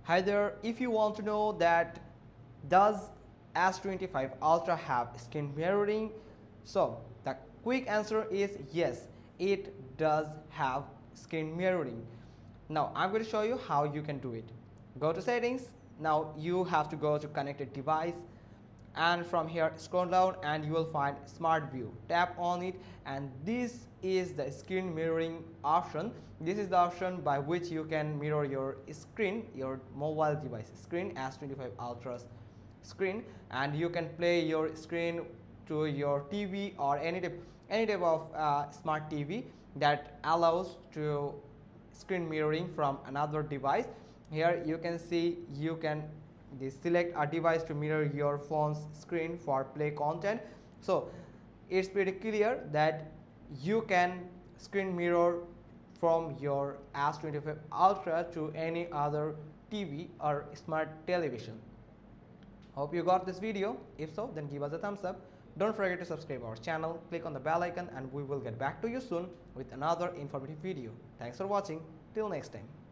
Hi there, if you want to know that does S25 Ultra have screen mirroring, so the quick answer is yes, it does have screen mirroring. Now I'm going to show you how you can do it. Go to settings. Now you have to go to connected device, and from here scroll down and you will find smart view. Tap on it and this is the screen mirroring option. This is the option by which you can mirror your screen, your mobile device screen, S25 Ultra's screen, and you can play your screen to your TV or any type of smart TV that allows to screen mirroring from another device. Here you can see you can select a device to mirror your phone's screen for play content. So it's pretty clear that you can screen mirror from your S25 Ultra to any other TV or smart television. Hope you got this video. If so, then give us a thumbs up. Don't forget to subscribe our channel, click on the bell icon, and we will get back to you soon with another informative video. Thanks for watching. Till next time.